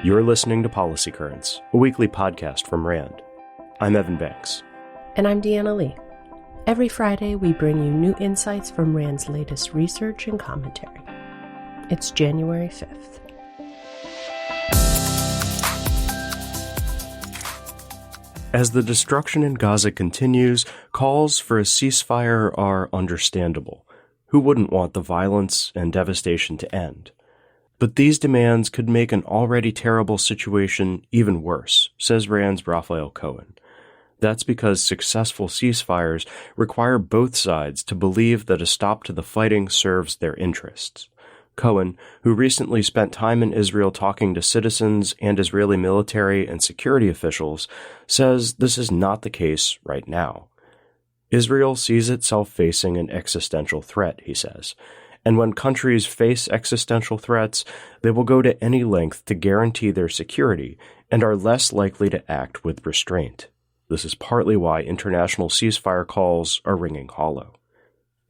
You're listening to Policy Currents, a weekly podcast from RAND. I'm Evan Banks. And I'm Deanna Lee. Every Friday, we bring you new insights from RAND's latest research and commentary. It's January 5th. As the destruction in Gaza continues, calls for a ceasefire are understandable. Who wouldn't want the violence and devastation to end? But these demands could make an already terrible situation even worse, says RAND's Raphael Cohen. That's because successful ceasefires require both sides to believe that a stop to the fighting serves their interests. Cohen, who recently spent time in Israel talking to citizens and Israeli military and security officials, says this is not the case right now. Israel sees itself facing an existential threat, he says. And when countries face existential threats, they will go to any length to guarantee their security and are less likely to act with restraint. This is partly why international ceasefire calls are ringing hollow.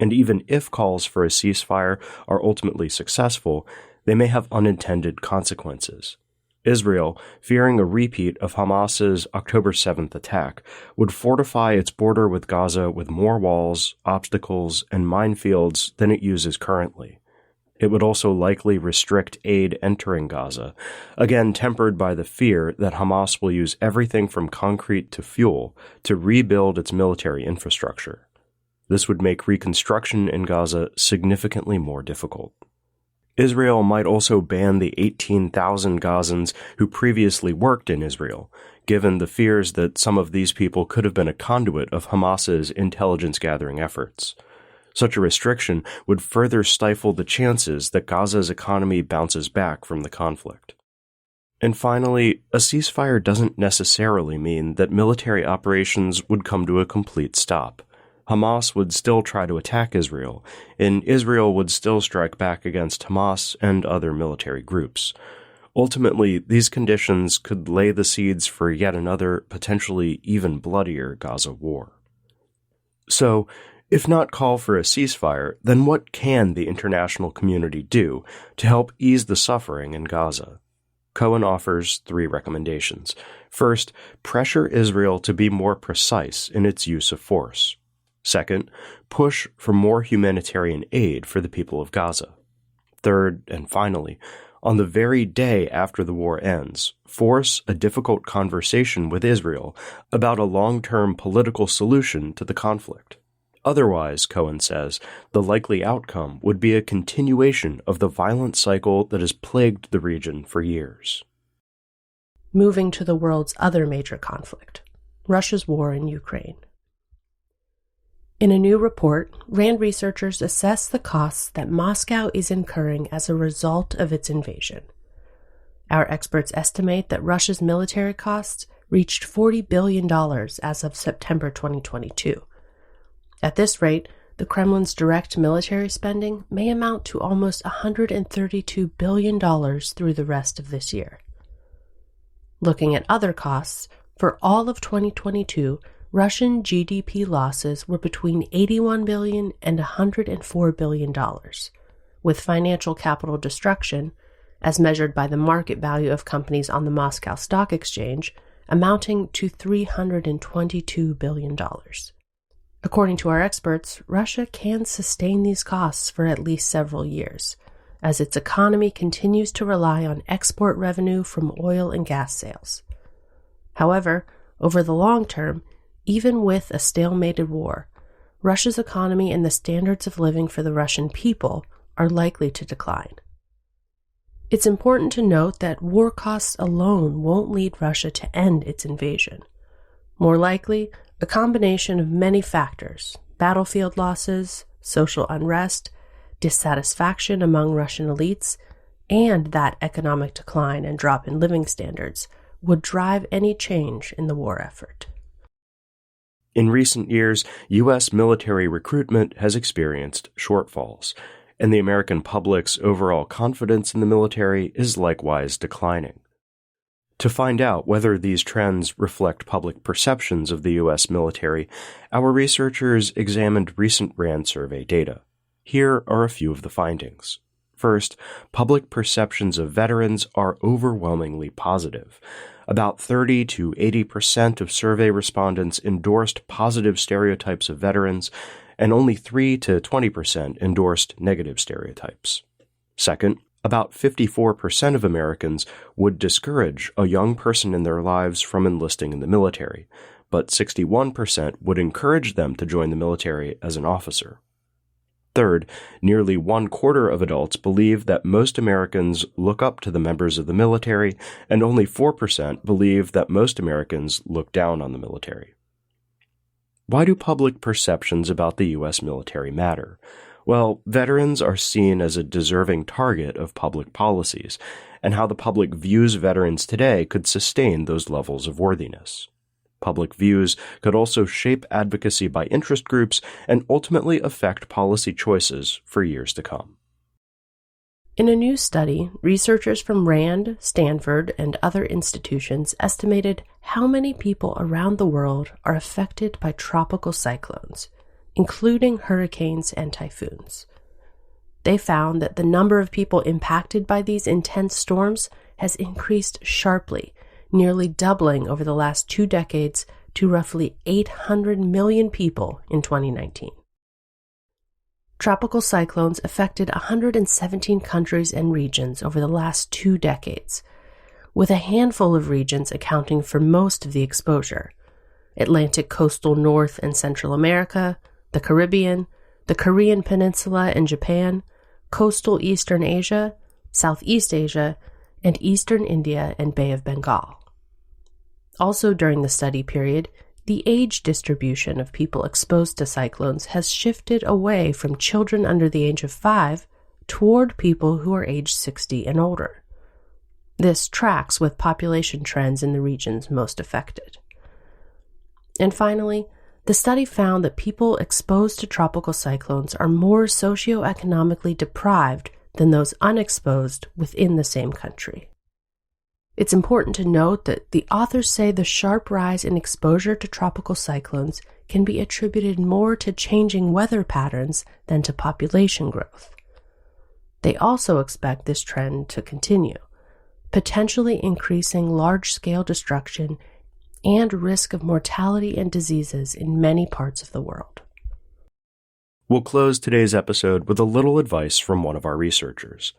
And even if calls for a ceasefire are ultimately successful, they may have unintended consequences. Israel, fearing a repeat of Hamas's October 7th attack, would fortify its border with Gaza with more walls, obstacles, and minefields than it uses currently. It would also likely restrict aid entering Gaza, again tempered by the fear that Hamas will use everything from concrete to fuel to rebuild its military infrastructure. This would make reconstruction in Gaza significantly more difficult. Israel might also ban the 18,000 Gazans who previously worked in Israel, given the fears that some of these people could have been a conduit of Hamas's intelligence-gathering efforts. Such a restriction would further stifle the chances that Gaza's economy bounces back from the conflict. And finally, a ceasefire doesn't necessarily mean that military operations would come to a complete stop. Hamas would still try to attack Israel, and Israel would still strike back against Hamas and other military groups. Ultimately, these conditions could lay the seeds for yet another, potentially even bloodier Gaza war. So, if not call for a ceasefire, then what can the international community do to help ease the suffering in Gaza? Cohen offers 3 recommendations. First, pressure Israel to be more precise in its use of force. Second, push for more humanitarian aid for the people of Gaza. Third, and finally, on the very day after the war ends, force a difficult conversation with Israel about a long-term political solution to the conflict. Otherwise, Cohen says, the likely outcome would be a continuation of the violent cycle that has plagued the region for years. Moving to the world's other major conflict, Russia's war in Ukraine. In a new report, RAND researchers assess the costs that Moscow is incurring as a result of its invasion. Our experts estimate that Russia's military costs reached $40 billion as of September 2022. At this rate, the Kremlin's direct military spending may amount to almost $132 billion through the rest of this year. Looking at other costs, for all of 2022, Russian GDP losses were between $81 billion and $104 billion, with financial capital destruction, as measured by the market value of companies on the Moscow Stock Exchange, amounting to $322 billion. According to our experts, Russia can sustain these costs for at least several years, as its economy continues to rely on export revenue from oil and gas sales. However, over the long term, even with a stalemated war, Russia's economy and the standards of living for the Russian people are likely to decline. It's important to note that war costs alone won't lead Russia to end its invasion. More likely, a combination of many factors, battlefield losses, social unrest, dissatisfaction among Russian elites, and that economic decline and drop in living standards would drive any change in the war effort. In recent years, U.S. military recruitment has experienced shortfalls, and the American public's overall confidence in the military is likewise declining. To find out whether these trends reflect public perceptions of the U.S. military, our researchers examined recent RAND survey data. Here are a few of the findings. First, public perceptions of veterans are overwhelmingly positive. About 30 to 80% of survey respondents endorsed positive stereotypes of veterans, and only 3 to 20% endorsed negative stereotypes. Second, about 54% of Americans would discourage a young person in their lives from enlisting in the military, but 61% would encourage them to join the military as an officer. Third, nearly 1/4 of adults believe that most Americans look up to the members of the military, and only 4% believe that most Americans look down on the military. Why do public perceptions about the U.S. military matter? Well, veterans are seen as a deserving target of public policies, and how the public views veterans today could sustain those levels of worthiness. Public views could also shape advocacy by interest groups and ultimately affect policy choices for years to come. In a new study, researchers from Rand, Stanford, and other institutions estimated how many people around the world are affected by tropical cyclones, including hurricanes and typhoons. They found that the number of people impacted by these intense storms has increased sharply, nearly doubling over the last 2 decades to roughly 800 million people in 2019. Tropical cyclones affected 117 countries and regions over the last 2 decades, with a handful of regions accounting for most of the exposure: Atlantic coastal North and Central America, the Caribbean, the Korean Peninsula and Japan, coastal Eastern Asia, Southeast Asia, and Eastern India and Bay of Bengal. Also during the study period, the age distribution of people exposed to cyclones has shifted away from children under the age of 5 toward people who are age 60 and older. This tracks with population trends in the regions most affected. And finally, the study found that people exposed to tropical cyclones are more socioeconomically deprived than those unexposed within the same country. It's important to note that the authors say the sharp rise in exposure to tropical cyclones can be attributed more to changing weather patterns than to population growth. They also expect this trend to continue, potentially increasing large-scale destruction and risk of mortality and diseases in many parts of the world. We'll close today's episode with a little advice from one of our researchers.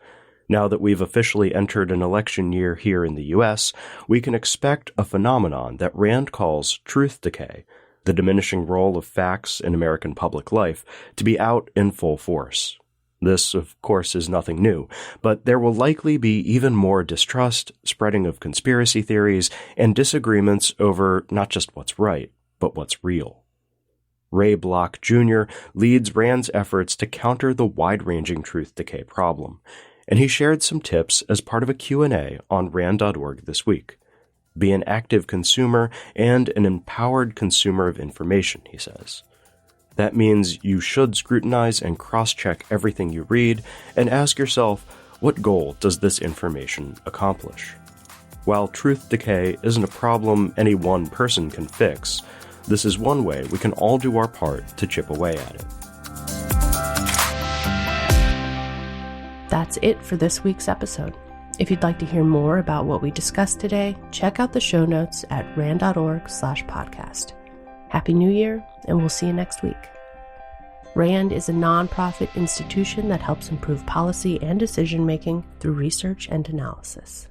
Now that we've officially entered an election year here in the U.S., we can expect a phenomenon that Rand calls truth decay, the diminishing role of facts in American public life, to be out in full force. This, of course, is nothing new, but there will likely be even more distrust, spreading of conspiracy theories, and disagreements over not just what's right, but what's real. Ray Block Jr. leads Rand's efforts to counter the wide-ranging truth decay problem, and he shared some tips as part of a Q&A on RAND.org this week. Be an active consumer and an empowered consumer of information, he says. That means you should scrutinize and cross-check everything you read and ask yourself, what goal does this information accomplish? While truth decay isn't a problem any one person can fix, this is one way we can all do our part to chip away at it. That's it for this week's episode. If you'd like to hear more about what we discussed today, check out the show notes at rand.org/podcast. Happy New Year, and we'll see you next week. RAND is a nonprofit institution that helps improve policy and decision-making through research and analysis.